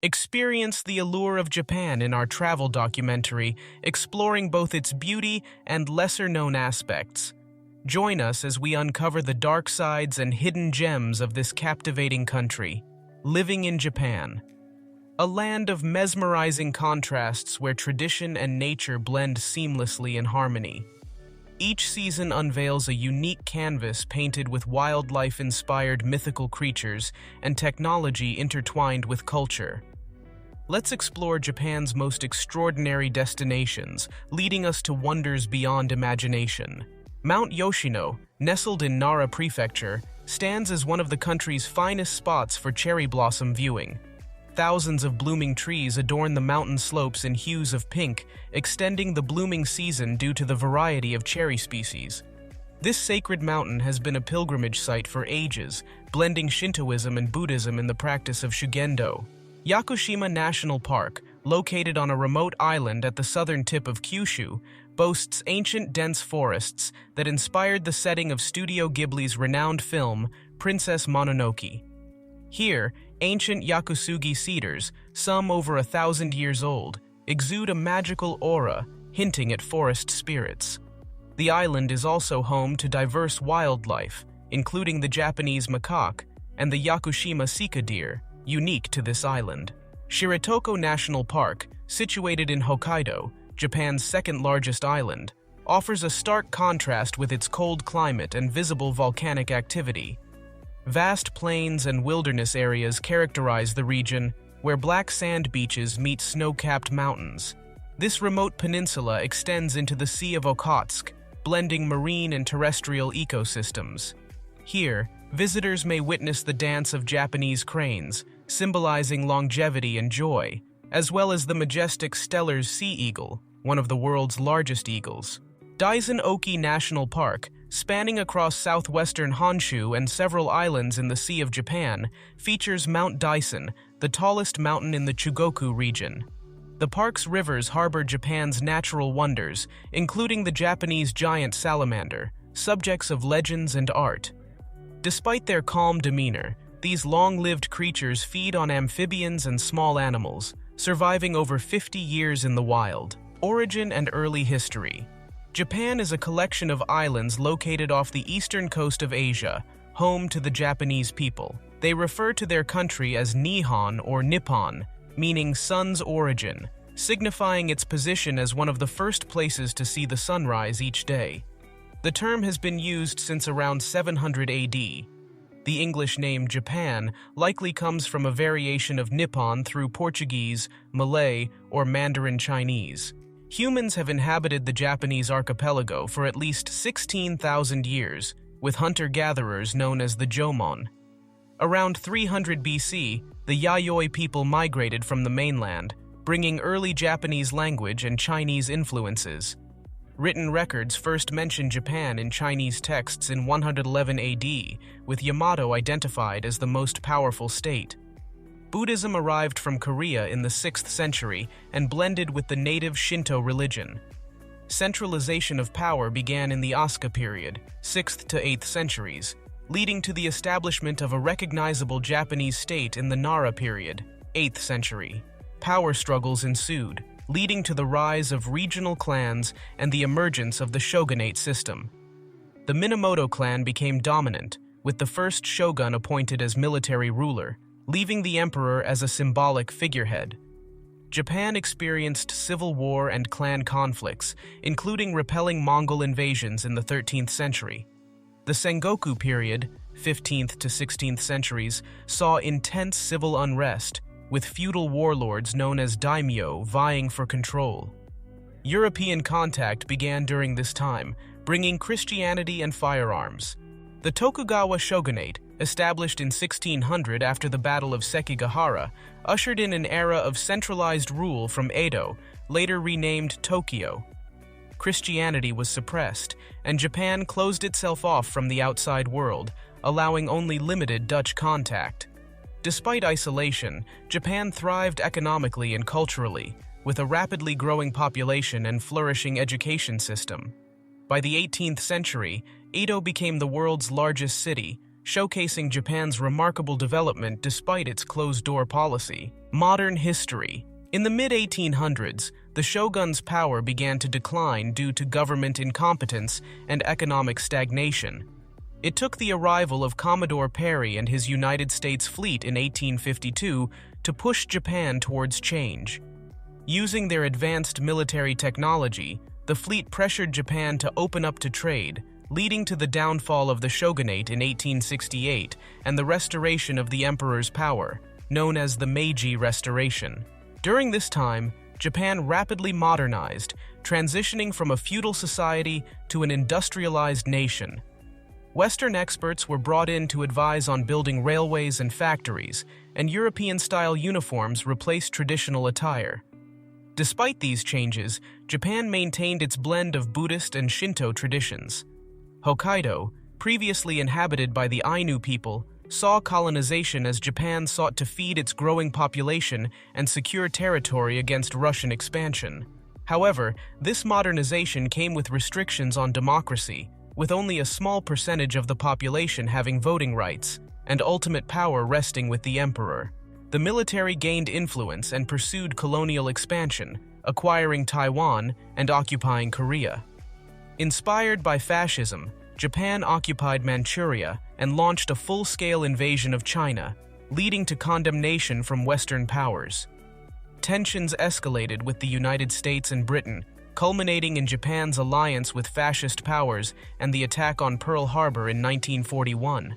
Experience the allure of Japan in our travel documentary, exploring both its beauty and lesser-known aspects. Join us as we uncover the dark sides and hidden gems of this captivating country. Living in Japan. A land of mesmerizing contrasts where tradition and nature blend seamlessly in harmony. Each season unveils a unique canvas painted with wildlife-inspired mythical creatures and technology intertwined with culture. Let's explore Japan's most extraordinary destinations, leading us to wonders beyond imagination. Mount Yoshino, nestled in Nara Prefecture, stands as one of the country's finest spots for cherry blossom viewing. Thousands of blooming trees adorn the mountain slopes in hues of pink, extending the blooming season due to the variety of cherry species. This sacred mountain has been a pilgrimage site for ages, blending Shintoism and Buddhism in the practice of Shugendo. Yakushima National Park, located on a remote island at the southern tip of Kyushu, boasts ancient dense forests that inspired the setting of Studio Ghibli's renowned film, Princess Mononoke. Here, ancient Yakusugi cedars, some over 1,000 years old, exude a magical aura, hinting at forest spirits. The island is also home to diverse wildlife, including the Japanese macaque and the Yakushima sika deer, unique to this island. Shiratoko National Park, situated in Hokkaido, Japan's second-largest island, offers a stark contrast with its cold climate and visible volcanic activity. Vast plains and wilderness areas characterize the region, where black sand beaches meet snow-capped mountains. This remote peninsula extends into the Sea of Okhotsk, blending marine and terrestrial ecosystems. Here, visitors may witness the dance of Japanese cranes, symbolizing longevity and joy, as well as the majestic Steller's sea eagle, one of the world's largest eagles. Daisen-Oki National Park, spanning across southwestern Honshu and several islands in the Sea of Japan, features Mount Daisen, the tallest mountain in the Chugoku region. The park's rivers harbor Japan's natural wonders, including the Japanese giant salamander, subjects of legends and art. Despite their calm demeanor, these long-lived creatures feed on amphibians and small animals, surviving over 50 years in the wild. Origin and early history. Japan is a collection of islands located off the eastern coast of Asia, home to the Japanese people. They refer to their country as Nihon or Nippon, meaning sun's origin, signifying its position as one of the first places to see the sunrise each day. The term has been used since around 700 AD. The English name Japan likely comes from a variation of Nippon through Portuguese, Malay, or Mandarin Chinese. Humans have inhabited the Japanese archipelago for at least 16,000 years, with hunter-gatherers known as the Jomon. Around 300 BC, the Yayoi people migrated from the mainland, bringing early Japanese language and Chinese influences. Written records first mention Japan in Chinese texts in 111 AD, with Yamato identified as the most powerful state. Buddhism arrived from Korea in the 6th century and blended with the native Shinto religion. Centralization of power began in the Asuka period, 6th to 8th centuries, leading to the establishment of a recognizable Japanese state in the Nara period, 8th century. Power struggles ensued, leading to the rise of regional clans and the emergence of the shogunate system. The Minamoto clan became dominant, with the first shogun appointed as military ruler, leaving the emperor as a symbolic figurehead. Japan experienced civil war and clan conflicts, including repelling Mongol invasions in the 13th century. The Sengoku period, 15th to 16th centuries, saw intense civil unrest, with feudal warlords known as daimyo vying for control. European contact began during this time, bringing Christianity and firearms. The Tokugawa shogunate, established in 1600 after the Battle of Sekigahara, ushered in an era of centralized rule from Edo, later renamed Tokyo. Christianity was suppressed, and Japan closed itself off from the outside world, allowing only limited Dutch contact. Despite isolation, Japan thrived economically and culturally, with a rapidly growing population and flourishing education system. By the 18th century, Edo became the world's largest city, showcasing Japan's remarkable development despite its closed-door policy. Modern history. In the mid-1800s, the shogun's power began to decline due to government incompetence and economic stagnation. It took the arrival of Commodore Perry and his United States fleet in 1852 to push Japan towards change. Using their advanced military technology, the fleet pressured Japan to open up to trade, leading to the downfall of the shogunate in 1868 and the restoration of the emperor's power, known as the Meiji Restoration. During this time, Japan rapidly modernized, transitioning from a feudal society to an industrialized nation. Western experts were brought in to advise on building railways and factories, and European-style uniforms replaced traditional attire. Despite these changes, Japan maintained its blend of Buddhist and Shinto traditions. Hokkaido, previously inhabited by the Ainu people, saw colonization as Japan sought to feed its growing population and secure territory against Russian expansion. However, this modernization came with restrictions on democracy, with only a small percentage of the population having voting rights, and ultimate power resting with the emperor. The military gained influence and pursued colonial expansion, acquiring Taiwan and occupying Korea. Inspired by fascism, Japan occupied Manchuria and launched a full-scale invasion of China, leading to condemnation from Western powers. Tensions escalated with the United States and Britain, culminating in Japan's alliance with fascist powers and the attack on Pearl Harbor in 1941.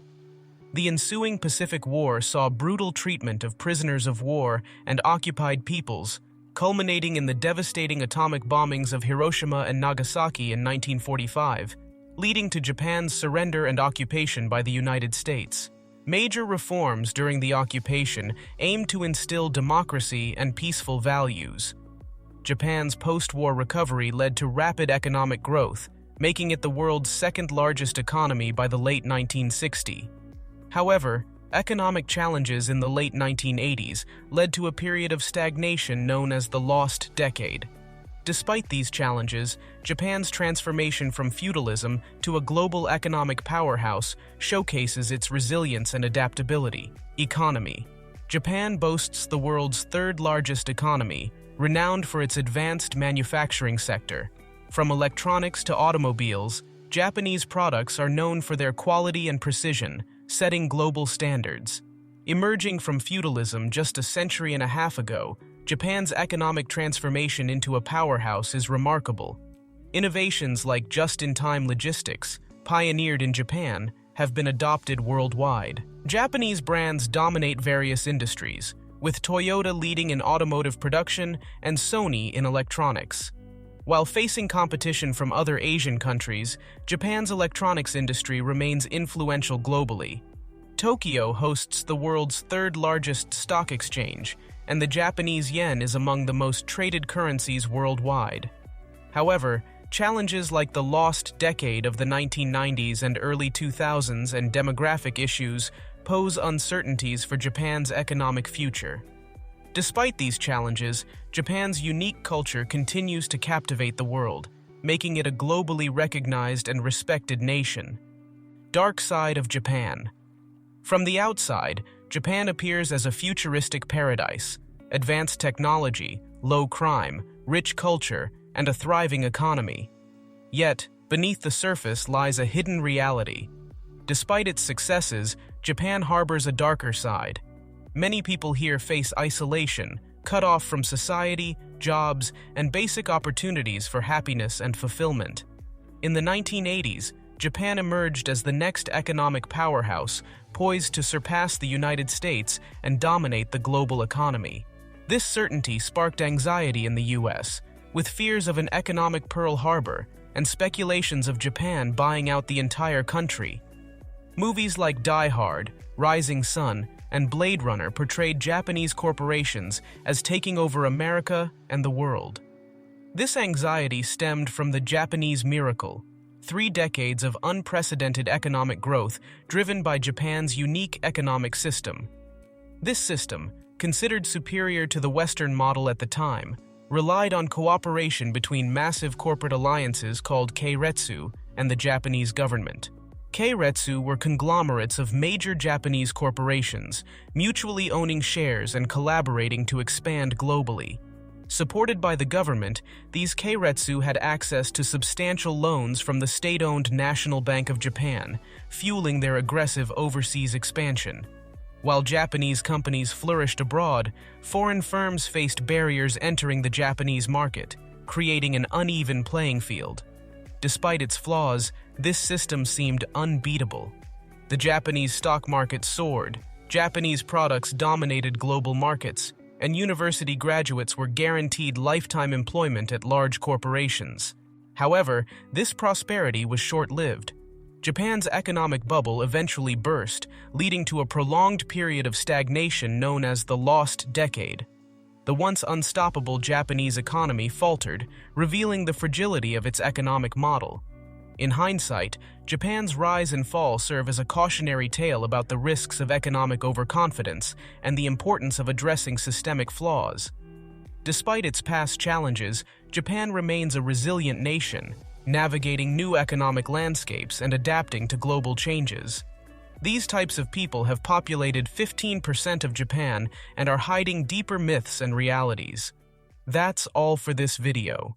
The ensuing Pacific War saw brutal treatment of prisoners of war and occupied peoples, culminating in the devastating atomic bombings of Hiroshima and Nagasaki in 1945, leading to Japan's surrender and occupation by the United States. Major reforms during the occupation aimed to instill democracy and peaceful values. Japan's post-war recovery led to rapid economic growth, making it the world's second-largest economy by the late 1960s. However, economic challenges in the late 1980s led to a period of stagnation known as the Lost Decade. Despite these challenges, Japan's transformation from feudalism to a global economic powerhouse showcases its resilience and adaptability. Economy. Japan boasts the world's third-largest economy, renowned for its advanced manufacturing sector. From electronics to automobiles, Japanese products are known for their quality and precision, setting global standards. Emerging from feudalism just a century and a half ago, Japan's economic transformation into a powerhouse is remarkable. Innovations like just-in-time logistics, pioneered in Japan, have been adopted worldwide. Japanese brands dominate various industries, with Toyota leading in automotive production and Sony in electronics. While facing competition from other Asian countries, Japan's electronics industry remains influential globally. Tokyo hosts the world's third-largest stock exchange, and the Japanese yen is among the most traded currencies worldwide. However, challenges like the lost decade of the 1990s and early 2000s and demographic issues pose uncertainties for Japan's economic future. Despite these challenges, Japan's unique culture continues to captivate the world, making it a globally recognized and respected nation. Dark side of Japan. From the outside, Japan appears as a futuristic paradise, advanced technology, low crime, rich culture, and a thriving economy. Yet, beneath the surface lies a hidden reality. Despite its successes, Japan harbors a darker side. Many people here face isolation, cut off from society, jobs, and basic opportunities for happiness and fulfillment. In the 1980s, Japan emerged as the next economic powerhouse, poised to surpass the United States and dominate the global economy. This certainty sparked anxiety in the U.S., with fears of an economic Pearl Harbor and speculations of Japan buying out the entire country. Movies like Die Hard, Rising Sun, and Blade Runner portrayed Japanese corporations as taking over America and the world. This anxiety stemmed from the Japanese miracle, 3 decades of unprecedented economic growth driven by Japan's unique economic system. This system, considered superior to the Western model at the time, relied on cooperation between massive corporate alliances called keiretsu and the Japanese government. Keiretsu were conglomerates of major Japanese corporations, mutually owning shares and collaborating to expand globally. Supported by the government, these keiretsu had access to substantial loans from the state-owned National Bank of Japan, fueling their aggressive overseas expansion. While Japanese companies flourished abroad, foreign firms faced barriers entering the Japanese market, creating an uneven playing field. Despite its flaws, this system seemed unbeatable. The Japanese stock market soared, Japanese products dominated global markets, and university graduates were guaranteed lifetime employment at large corporations. However, this prosperity was short-lived. Japan's economic bubble eventually burst, leading to a prolonged period of stagnation known as the Lost Decade. The once unstoppable Japanese economy faltered, revealing the fragility of its economic model. In hindsight, Japan's rise and fall serve as a cautionary tale about the risks of economic overconfidence and the importance of addressing systemic flaws. Despite its past challenges, Japan remains a resilient nation, navigating new economic landscapes and adapting to global changes. These types of people have populated 15% of Japan and are hiding deeper myths and realities. That's all for this video.